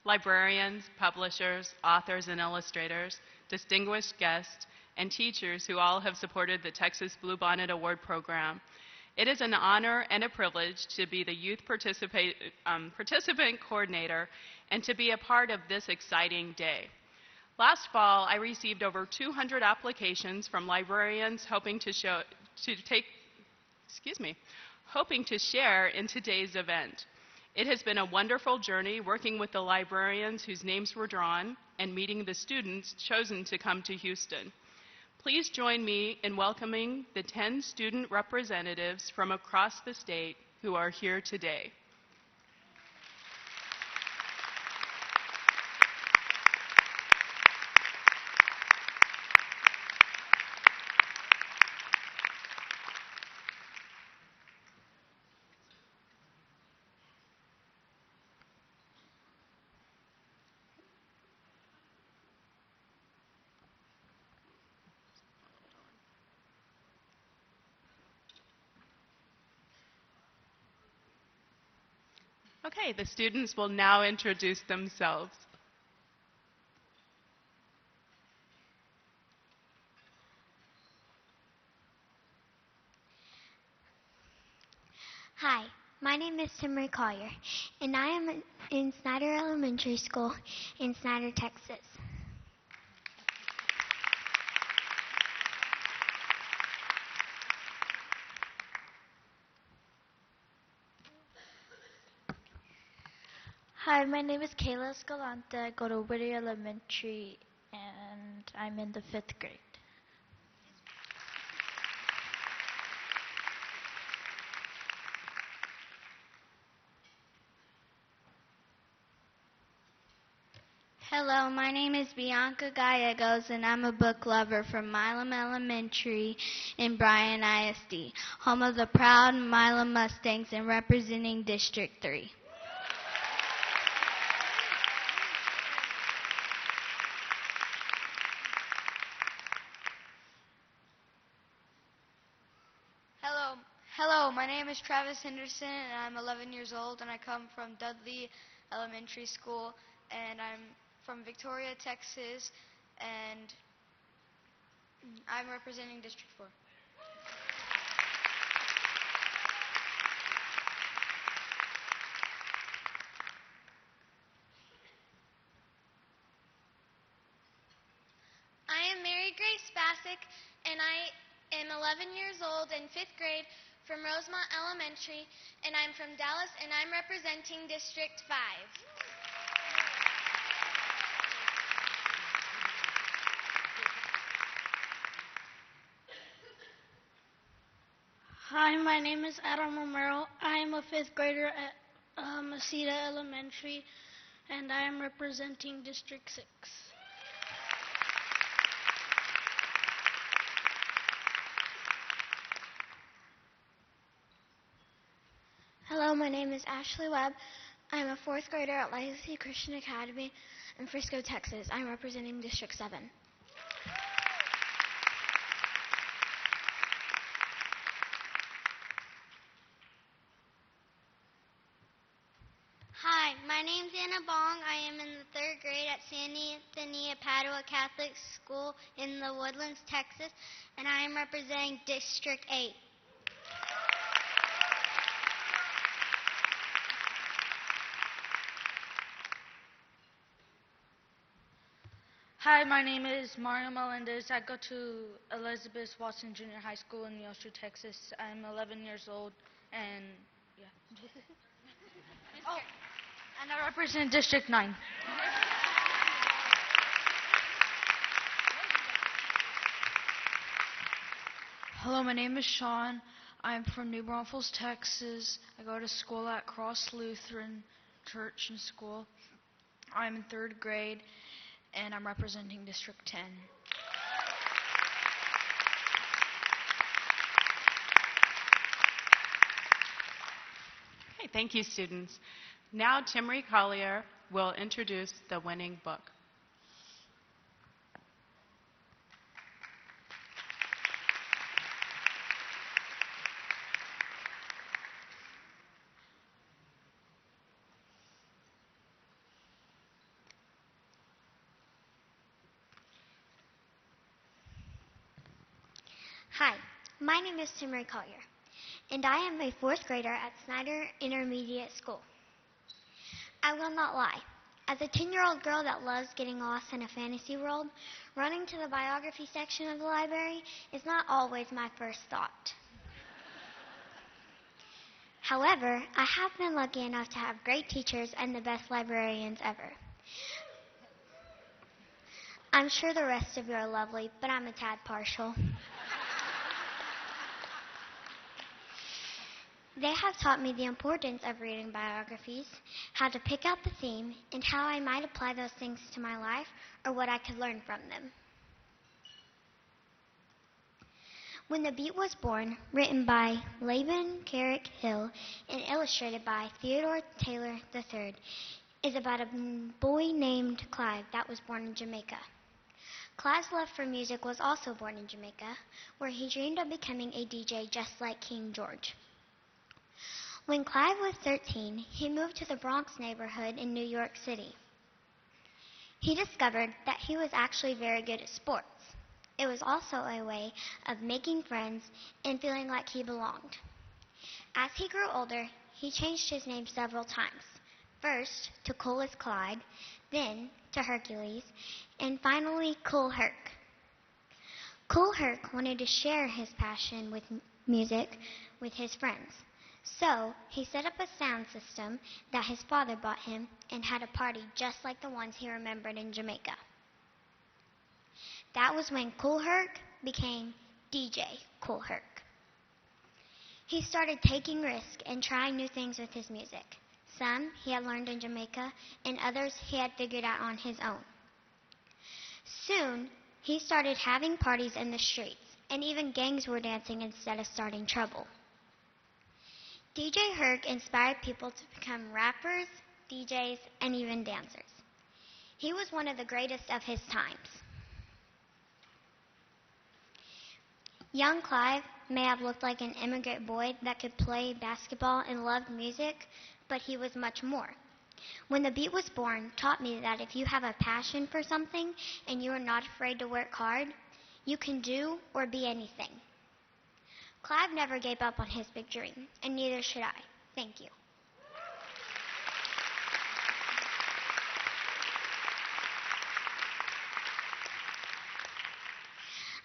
librarians, publishers, authors, and illustrators, distinguished guests, and teachers who all have supported the Texas Bluebonnet Award program. It is an honor and a privilege to be the youth participant coordinator and to be a part of this exciting day. Last fall, I received over 200 applications from librarians hoping to share in today's event. It has been a wonderful journey working with the librarians whose names were drawn and meeting the students chosen to come to Houston. Please join me in welcoming the 10 student representatives from across the state who are here today. Okay, the students will now introduce themselves. Hi, my name is Timrie Collier, and I am in Snyder Elementary School in Snyder, Texas. Hi, my name is Kayla Escalante. I go to Whittier Elementary, and I'm in the 5th grade. Hello, my name is Bianca Gallegos, and I'm a book lover from Milam Elementary in Bryan ISD, home of the proud Milam Mustangs and representing District 3. Hello, my name is Travis Henderson, and I'm 11 years old, and I come from Dudley Elementary School, and I'm from Victoria, Texas, and I'm representing District 4. I am Mary Grace Bassick, and I am 11 years old in 5th grade from Rosemont Elementary, and I'm from Dallas, and I'm representing District 5. Hi, my name is Adam Romero. I am a 5th grader at Mesita Elementary, and I am representing District 6. Hello, my name is Ashley Webb. I'm a 4th grader at Legacy Christian Academy in Frisco, Texas. I'm representing District 7. Hi, my name's Anna Bong. I am in the 3rd grade at San Antonio Padua Catholic School in the Woodlands, Texas, and I am representing District 8. Hi, my name is Mario Melendez. I go to Elizabeth Watson Junior High School in Neosho, Texas. I'm 11 years old, and yeah. Oh, and I represent District 9. Hello, my name is Sean. I'm from New Braunfels, Texas. I go to school at Cross Lutheran Church and School. I'm in 3rd grade, and I'm representing District 10. Okay, thank you, students. Now, Timrie Collier will introduce the winning book. Hi, my name is Timrie Collier, and I am a fourth grader at Snyder Intermediate School. I will not lie. As a 10-year-old girl that loves getting lost in a fantasy world, running to the biography section of the library is not always my first thought. However, I have been lucky enough to have great teachers and the best librarians ever. I'm sure the rest of you are lovely, but I'm a tad partial. They have taught me the importance of reading biographies, how to pick out the theme, and how I might apply those things to my life or what I could learn from them. When the Beat Was Born, written by Laban, Carrick, Hill, and illustrated by Theodore Taylor III, is about a boy named Clive that was born in Jamaica. Clive's love for music was also born in Jamaica, where he dreamed of becoming a DJ just like King George. When Clive was 13, he moved to the Bronx neighborhood in New York City. He discovered that he was actually very good at sports. It was also a way of making friends and feeling like he belonged. As he grew older, he changed his name several times. First to Cool as Clyde, then to Hercules, and finally Cool Herc. Cool Herc wanted to share his passion with music with his friends. So, he set up a sound system that his father bought him and had a party just like the ones he remembered in Jamaica. That was when Cool Herc became DJ Cool Herc. He started taking risks and trying new things with his music. Some he had learned in Jamaica, and others he had figured out on his own. Soon, he started having parties in the streets, and even gangs were dancing instead of starting trouble. DJ Herc inspired people to become rappers, DJs, and even dancers. He was one of the greatest of his times. Young Clive may have looked like an immigrant boy that could play basketball and loved music, but he was much more. When the Beat Was Born taught me that if you have a passion for something and you are not afraid to work hard, you can do or be anything. Clive never gave up on his big dream, and neither should I. Thank you.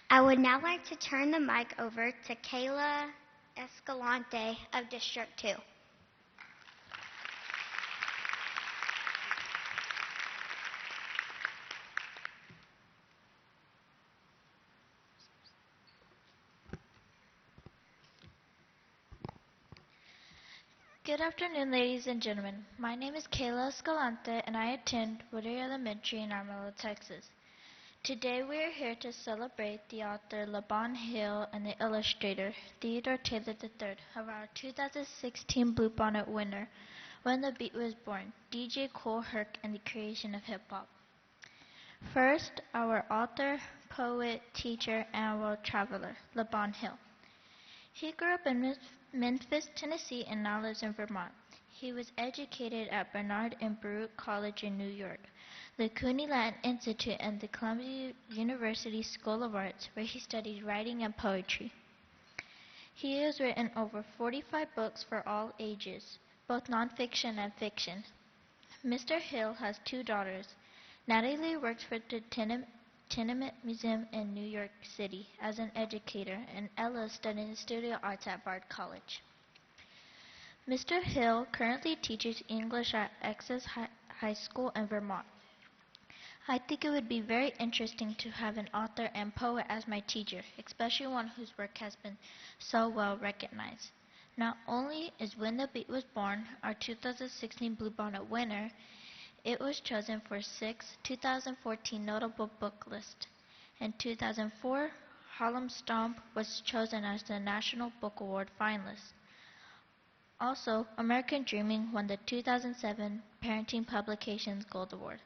I would now like to turn the mic over to Kayla Escalante of District 2. Good afternoon, ladies and gentlemen. My name is Kayla Escalante, and I attend Woodbury Elementary in Amarillo, Texas. Today we are here to celebrate the author Laban Hill and the illustrator Theodore Taylor III of our 2016 Bluebonnet winner, When the Beat Was Born, DJ Cool Herc and the Creation of Hip Hop. First, our author, poet, teacher, and world traveler, Laban Hill. He grew up in Memphis, Tennessee, and now lives in Vermont. He was educated at Bernard and Baruch College in New York, the Cooney Latin Institute, and the Columbia University School of Arts, where he studied writing and poetry. He has written over 45 books for all ages, both nonfiction and fiction. Mr. Hill has two daughters. Natalie works for the Tenement Museum in New York City as an educator, and Ella studies studio arts at Bard College. Mr. Hill currently teaches English at Essex High School in Vermont. I think it would be very interesting to have an author and poet as my teacher, especially one whose work has been so well recognized. Not only is When the Beat Was Born our 2016 Bluebonnet winner, it was chosen for 6 2014 Notable Book List. In 2004, Harlem Stomp was chosen as the National Book Award finalist. Also, American Dreaming won the 2007 Parenting Publications Gold Award.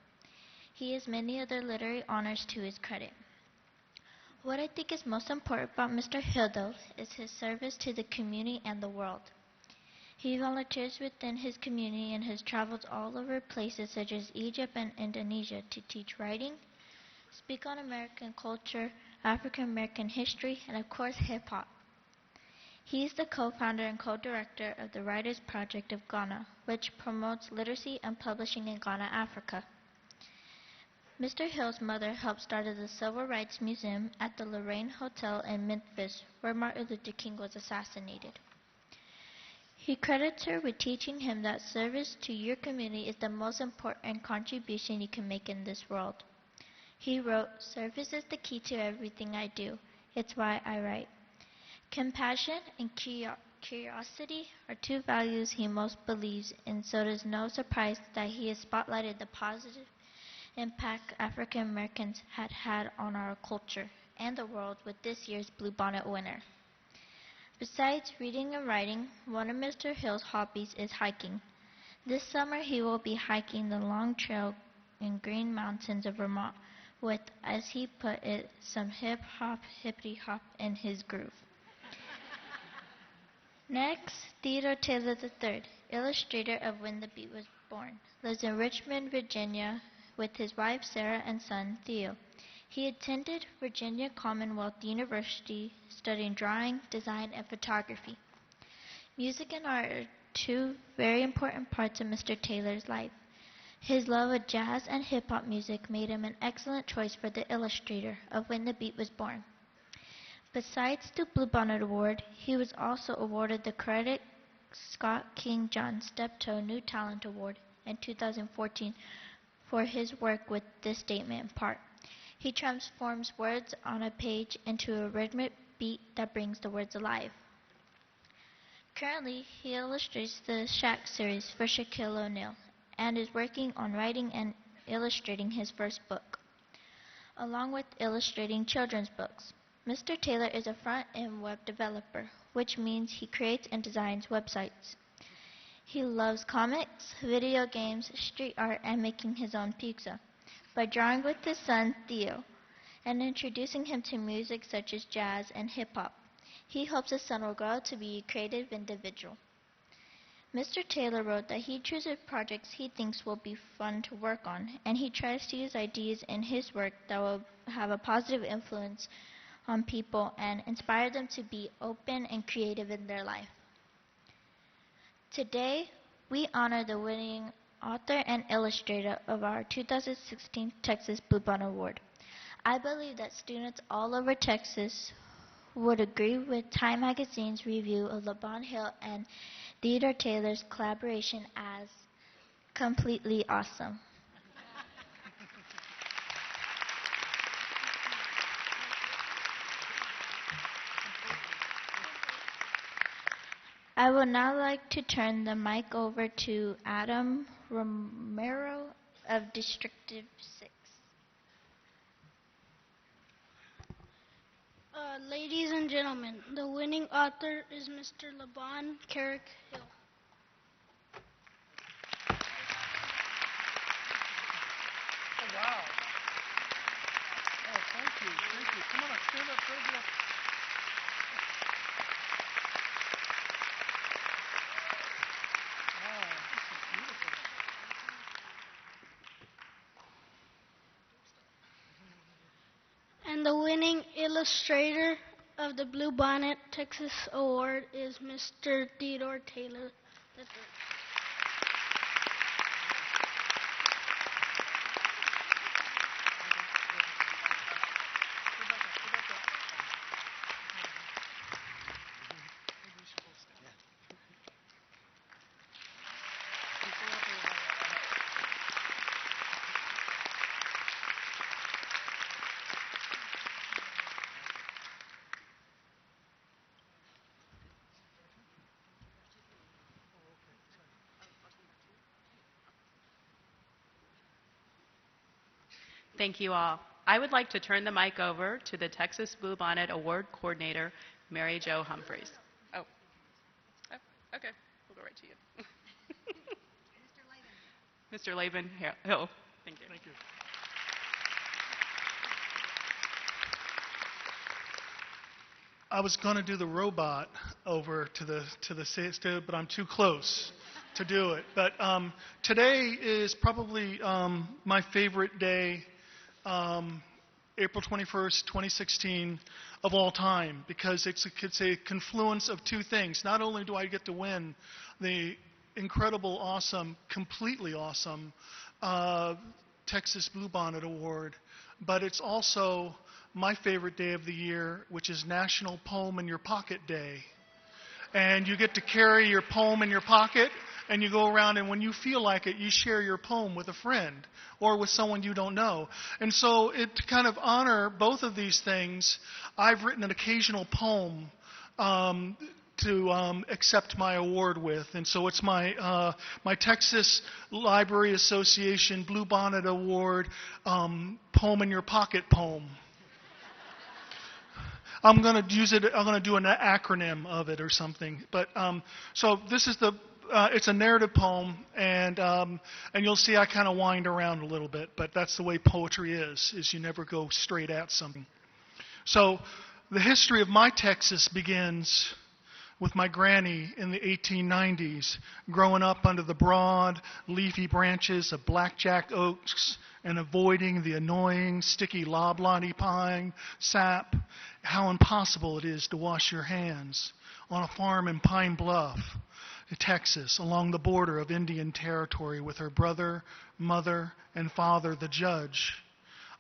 He has many other literary honors to his credit. What I think is most important about Mr. Hill, though, is his service to the community and the world. He volunteers within his community and has traveled all over places such as Egypt and Indonesia to teach writing, speak on American culture, African American history, and of course hip-hop. He is the co-founder and co-director of the Writers Project of Ghana, which promotes literacy and publishing in Ghana, Africa. Mr. Hill's mother helped start the Civil Rights Museum at the Lorraine Hotel in Memphis, where Martin Luther King was assassinated. He credits her with teaching him that service to your community is the most important contribution you can make in this world. He wrote, "Service is the key to everything I do. It's why I write." Compassion and curiosity are two values he most believes in, so it is no surprise that he has spotlighted the positive impact African Americans had on our culture and the world with this year's Bluebonnet winner. Besides reading and writing, one of Mr. Hill's hobbies is hiking. This summer he will be hiking the long trail in Green Mountains of Vermont with, as he put it, some hip-hop, hippity-hop in his groove. Next, Theodore Taylor III, illustrator of When the Beat Was Born, lives in Richmond, Virginia with his wife Sarah and son Theo. He attended Virginia Commonwealth University studying drawing, design, and photography. Music and art are two very important parts of Mr. Taylor's life. His love of jazz and hip-hop music made him an excellent choice for the illustrator of When the Beat Was Born. Besides the Bluebonnet Award, he was also awarded the Carrick Scott King John Steptoe New Talent Award in 2014 for his work with this statement part. He transforms words on a page into a rhythmic beat that brings the words alive. Currently, he illustrates the Shaq series for Shaquille O'Neal and is working on writing and illustrating his first book, along with illustrating children's books. Mr. Taylor is a front-end web developer, which means he creates and designs websites. He loves comics, video games, street art, and making his own pizza. By drawing with his son, Theo, and introducing him to music such as jazz and hip-hop, he hopes his son will grow to be a creative individual. Mr. Taylor wrote that he chooses projects he thinks will be fun to work on, and he tries to use ideas in his work that will have a positive influence on people and inspire them to be open and creative in their life. Today, we honor the winning author and illustrator of our 2016 Texas Bluebonnet Award. I believe that students all over Texas would agree with Time Magazine's review of Laban Hill and Theodore Taylor's collaboration as completely awesome. I would now like to turn the mic over to Adam Romero of District 6. Ladies and gentlemen, the winning author is Mr. Laban Carrick Hill. Oh, wow. Oh, thank you. Thank you. Come on up. Stand up. Stand up. Wow, this is beautiful. And the winning illustrator of the Bluebonnet Texas Award is Mr. Theodore Taylor III. Thank you all. I would like to turn the mic over to the Texas Bluebonnet Award Coordinator, Mary Jo Humphreys. Oh, okay. We'll go right to you. Mr. Laban Hill. Thank you. Thank you. I was going to do the robot over to the stage, but I'm too close to do it. But today is probably my favorite day April 21st, 2016 of all time, because it's a confluence of two things. Not only do I get to win the incredible, awesome, completely awesome Texas Bluebonnet Award, but it's also my favorite day of the year, which is National Poem in Your Pocket Day. And you get to carry your poem in your pocket, and you go around, and when you feel like it, you share your poem with a friend or with someone you don't know. And so to kind of honor both of these things, I've written an occasional poem to accept my award with. And so it's my Texas Library Association Bluebonnet Award Poem in Your Pocket poem. I'm going to use it. I'm going to do an acronym of it or something. But so this is it's a narrative poem, and you'll see I kind of wind around a little bit. But that's the way poetry is you never go straight at something. So the history of my Texas begins with my granny in the 1890s, growing up under the broad, leafy branches of blackjack oaks and avoiding the annoying, sticky loblolly pine sap. How impossible it is to wash your hands on a farm in Pine Bluff, Texas, along the border of Indian Territory with her brother, mother, and father, the judge.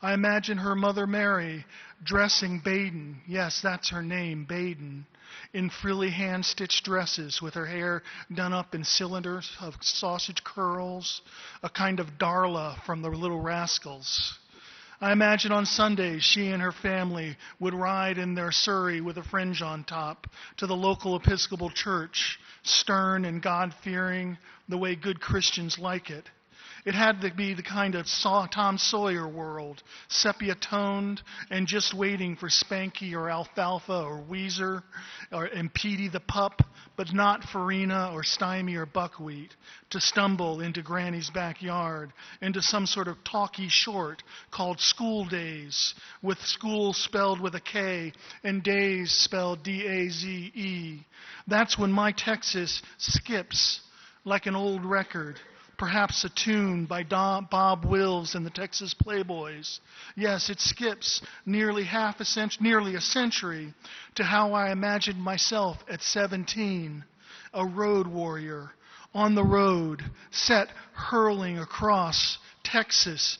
I imagine her mother Mary dressing Baden, yes, that's her name, Baden, in frilly hand-stitched dresses with her hair done up in cylinders of sausage curls, a kind of Darla from the Little Rascals. I imagine on Sundays she and her family would ride in their surrey with a fringe on top to the local Episcopal church, stern and God-fearing, the way good Christians like it. It had to be the kind of Tom Sawyer world, sepia-toned and just waiting for Spanky or Alfalfa or Weezer and Petey the pup, but not Farina or Stymie or Buckwheat, to stumble into Granny's backyard, into some sort of talky short called School Days, with school spelled with a K and days spelled D-A-Z-E. That's when my Texas skips like an old record. Perhaps a tune by Bob Wills and the Texas Playboys. Yes, it skips nearly a century to how I imagined myself at 17, a road warrior, on the road, set hurling across Texas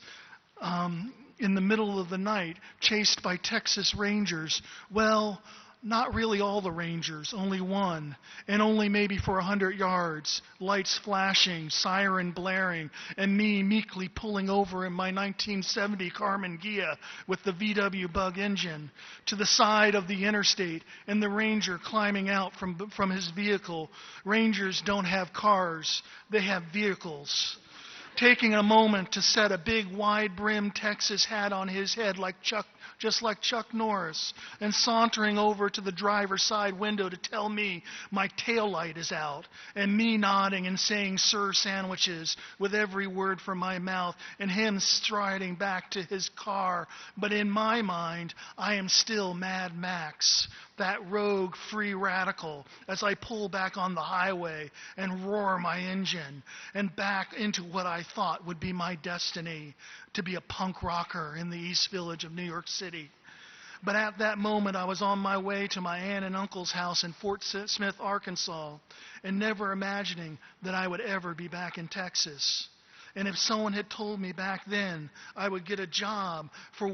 in the middle of the night, chased by Texas Rangers. Well, not really all the Rangers, only one, and only maybe for 100 yards, lights flashing, siren blaring, and me meekly pulling over in my 1970 Carmen Ghia with the VW Bug engine to the side of the interstate, and the Ranger climbing out from his vehicle. Rangers don't have cars, they have vehicles. Taking a moment to set a big wide-brimmed Texas hat on his head just like Chuck Norris, and sauntering over to the driver's side window to tell me my taillight is out, and me nodding and saying "sir" sandwiches with every word from my mouth, and him striding back to his car. But in my mind, I am still Mad Max, that rogue free radical, as I pull back on the highway and roar my engine and back into what I thought would be my destiny, to be a punk rocker in the East Village of New York City. But at that moment, I was on my way to my aunt and uncle's house in Fort Smith, Arkansas, and never imagining that I would ever be back in Texas. And if someone had told me back then I would get a job for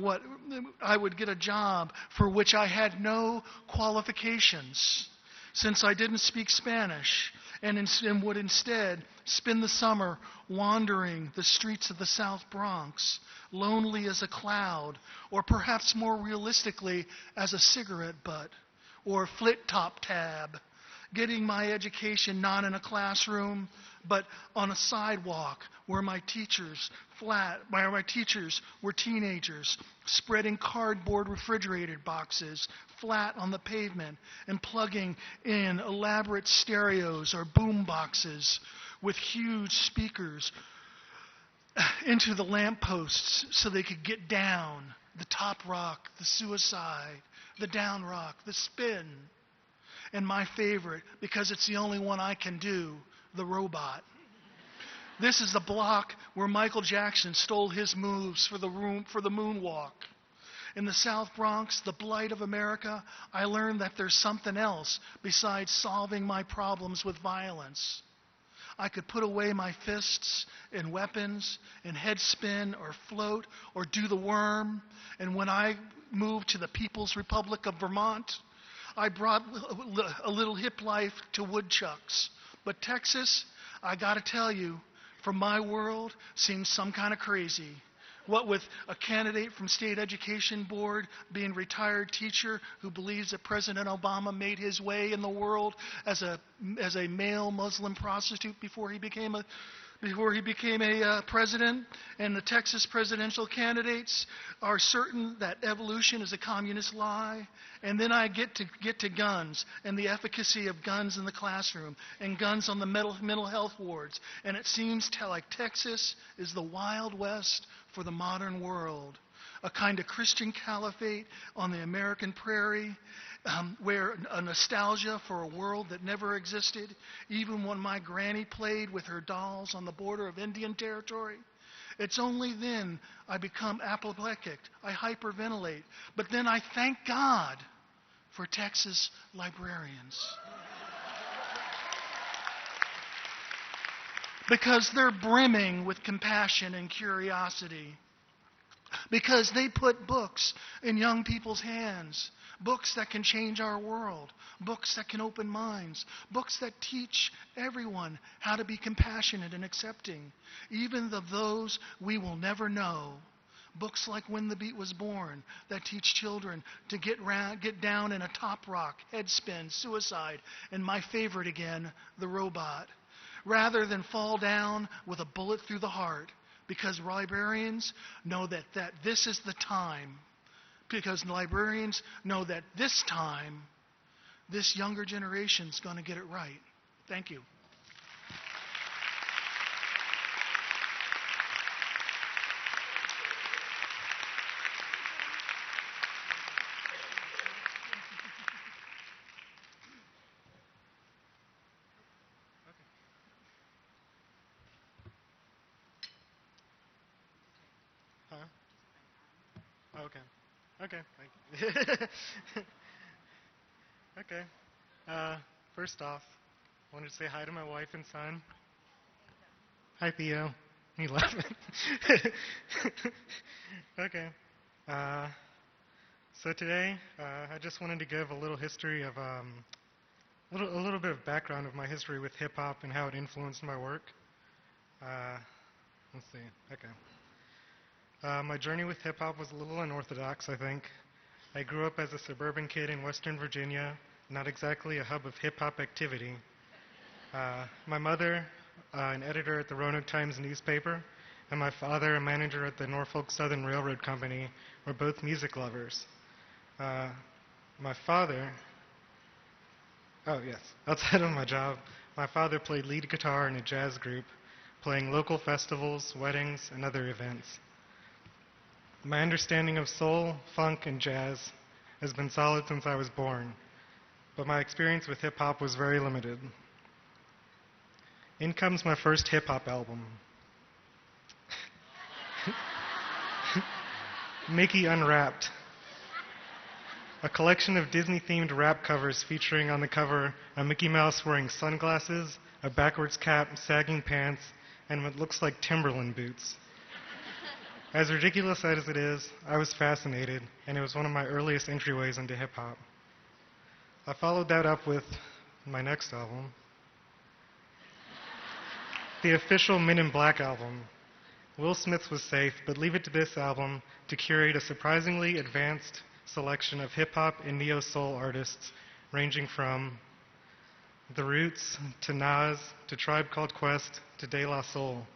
which I had no qualifications, since I didn't speak Spanish, and would instead spend the summer wandering the streets of the South Bronx, lonely as a cloud, or perhaps more realistically as a cigarette butt or a flit-top tab, getting my education not in a classroom, but on a sidewalk where my teachers were teenagers, spreading cardboard refrigerator boxes flat on the pavement and plugging in elaborate stereos or boom boxes with huge speakers into the lampposts so they could get down the top rock, the suicide, the down rock, the spin, and my favorite, because it's the only one I can do, the robot. This is the block where Michael Jackson stole his moves for the moonwalk. in the South Bronx, the blight of America, I learned that there's something else besides solving my problems with violence. I could put away my fists and weapons and head spin or float or do the worm. And when I moved to the People's Republic of Vermont, I brought a little hip life to woodchucks. But Texas, I got to tell you, from my world, seems some kind of crazy. What with a candidate from State Education Board being a retired teacher who believes that President Obama made his way in the world as a male Muslim prostitute before he became a president, and the Texas presidential candidates are certain that evolution is a communist lie. And then I get to guns and the efficacy of guns in the classroom and guns on the mental health wards. And it seems like Texas is the Wild West for the modern world, a kind of Christian caliphate on the American prairie, where a nostalgia for a world that never existed, even when my granny played with her dolls on the border of Indian Territory. It's only then I become apoplectic, I hyperventilate, but then I thank God for Texas librarians. Because they're brimming with compassion and curiosity. Because they put books in young people's hands. Books that can change our world. Books that can open minds. Books that teach everyone how to be compassionate and accepting, even of those we will never know. Books like When the Beat Was Born that teach children to get down in a top rock, head spin, suicide, and my favorite again, The Robot, rather than fall down with a bullet through the heart. Because librarians know that this is the time. Because librarians know that this time, this younger generation's going to get it right. Thank you. Okay, thank you. Okay. First off, I wanted to say hi to my wife and son. Hi, Theo. He laughing. Okay. So today, I just wanted to give a little history of a little bit of background of my history with hip hop and how it influenced my work. Let's see. Okay. My journey with hip-hop was a little unorthodox, I think. I grew up as a suburban kid in Western Virginia, not exactly a hub of hip-hop activity. My mother, an editor at the Roanoke Times newspaper, and my father, a manager at the Norfolk Southern Railroad Company, were both music lovers. My father, outside of my job, my father played lead guitar in a jazz group, playing local festivals, weddings, and other events. My understanding of soul, funk, and jazz has been solid since I was born, but my experience with hip-hop was very limited. In comes my first hip-hop album. Mickey Unwrapped, a collection of Disney-themed rap covers featuring on the cover a Mickey Mouse wearing sunglasses, a backwards cap, sagging pants, and what looks like Timberland boots. As ridiculous as it is, I was fascinated, and it was one of my earliest entryways into hip-hop. I followed that up with my next album, the official Men in Black album. Will Smith was safe, but leave it to this album to curate a surprisingly advanced selection of hip-hop and neo-soul artists, ranging from The Roots to Nas to Tribe Called Quest to De La Soul.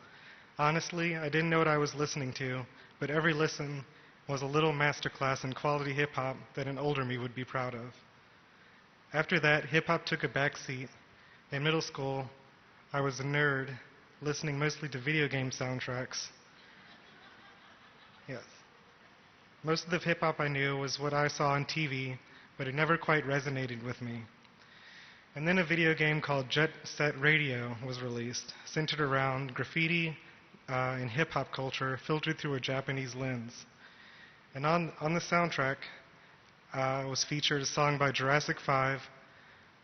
Honestly, I didn't know what I was listening to, but every listen was a little masterclass in quality hip-hop that an older me would be proud of. After that, hip-hop took a back seat. In middle school, I was a nerd, listening mostly to video game soundtracks. Yes. Most of the hip-hop I knew was what I saw on TV, but it never quite resonated with me. And then a video game called Jet Set Radio was released, centered around graffiti and hip-hop culture filtered through a Japanese lens. And on the soundtrack was featured a song by Jurassic 5,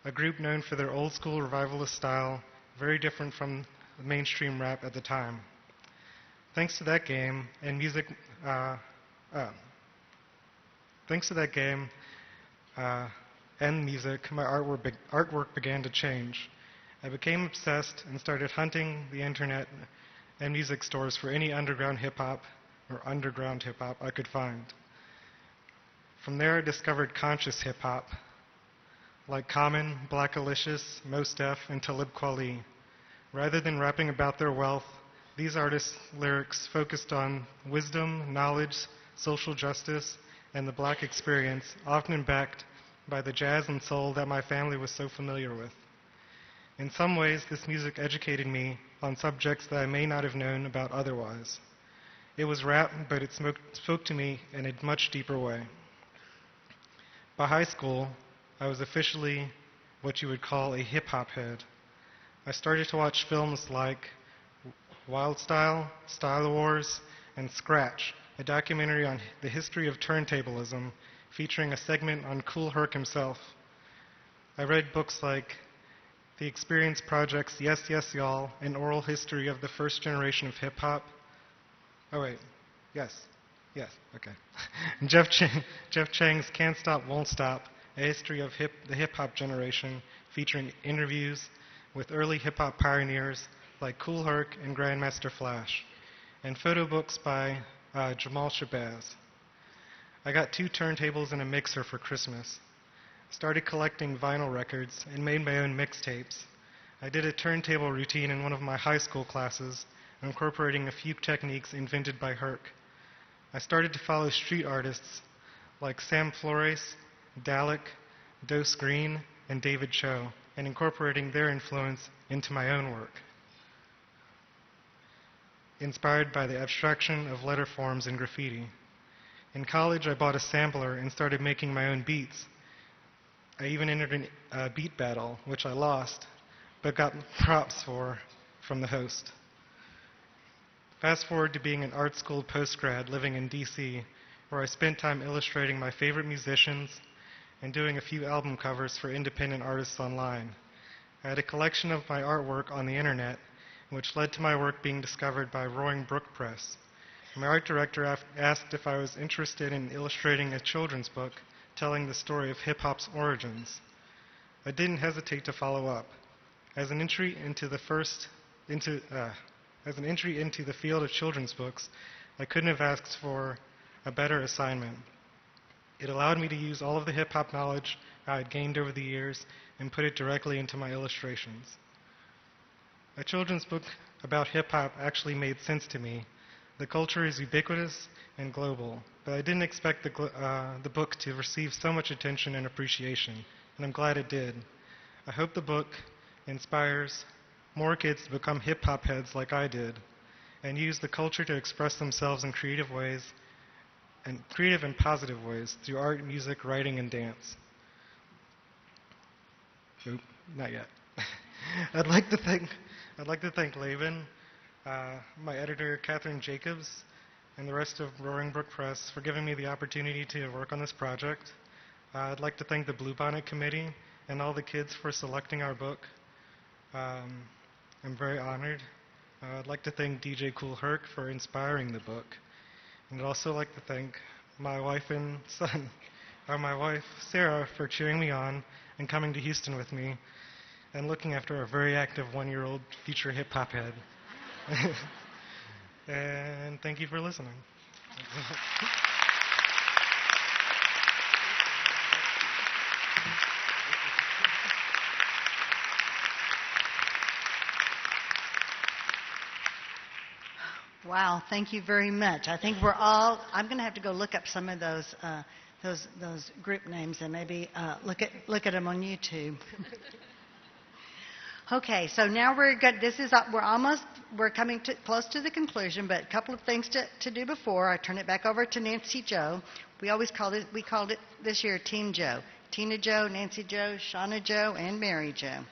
a group known for their old school revivalist style, very different from mainstream rap at the time. Thanks to that game and music, thanks to that game and music, my artwork began to change. I became obsessed and started hunting the internet and music stores for any underground hip-hop I could find. From there, I discovered conscious hip-hop, like Common, Black Alicious, Mos Def, and Talib Kweli. Rather than rapping about their wealth, these artists' lyrics focused on wisdom, knowledge, social justice, and the black experience, often backed by the jazz and soul that my family was so familiar with. In some ways, this music educated me on subjects that I may not have known about otherwise. It was rap, but it spoke to me in a much deeper way. By high school, I was officially what you would call a hip-hop head. I started to watch films like Wild Style, Style Wars, and Scratch, a documentary on the history of turntablism featuring a segment on Kool Herc himself. I read books like The Experience Project's Yes, Yes, Y'all, an oral history of the first generation of hip-hop. Oh, wait. Yes, okay. Jeff Chang's Can't Stop, Won't Stop, a history of the hip-hop generation, featuring interviews with early hip-hop pioneers like Kool Herc and Grandmaster Flash, and photo books by Jamal Shabazz. I got 2 turntables and a mixer for Christmas. Started collecting vinyl records and made my own mixtapes. I did a turntable routine in one of my high school classes, incorporating a few techniques invented by Herc. I started to follow street artists like Sam Flores, Dalek, Dose Green, and David Cho, and incorporating their influence into my own work. Inspired by the abstraction of letter forms and graffiti. In college, I bought a sampler and started making my own beats. I even entered a beat battle, which I lost, but got props from the host. Fast forward to being an art school postgrad living in DC, where I spent time illustrating my favorite musicians and doing a few album covers for independent artists online. I had a collection of my artwork on the internet, which led to my work being discovered by Roaring Brook Press. My art director asked if I was interested in illustrating a children's book telling the story of hip-hop's origins. I didn't hesitate to follow up. As an entry into the field of children's books, I couldn't have asked for a better assignment. It allowed me to use all of the hip-hop knowledge I had gained over the years and put it directly into my illustrations. A children's book about hip-hop actually made sense to me. The culture is ubiquitous and global, but I didn't expect the book to receive so much attention and appreciation, and I'm glad it did. I hope the book inspires more kids to become hip-hop heads like I did, and use the culture to express themselves in creative and positive ways through art, music, writing, and dance. Nope, not yet. I'd like to thank Laban, my editor, Catherine Jacobs, and the rest of Roaring Brook Press for giving me the opportunity to work on this project. I'd like to thank the Bluebonnet Committee and all the kids for selecting our book. I'm very honored. I'd like to thank DJ Kool Herc for inspiring the book. And I'd also like to thank my wife and son, or my wife, Sarah, for cheering me on and coming to Houston with me and looking after a very active 1-year-old future hip-hop head. And thank you for listening. Wow, thank you very much. I think I'm going to have to go look up some of those group names and maybe look at them on YouTube. Okay, so now we're coming close to the conclusion, but a couple of things to do before I turn it back over to Nancy Jo. We called it this year Team Jo. Tina Jo, Nancy Jo, Shauna Jo, and Mary Jo.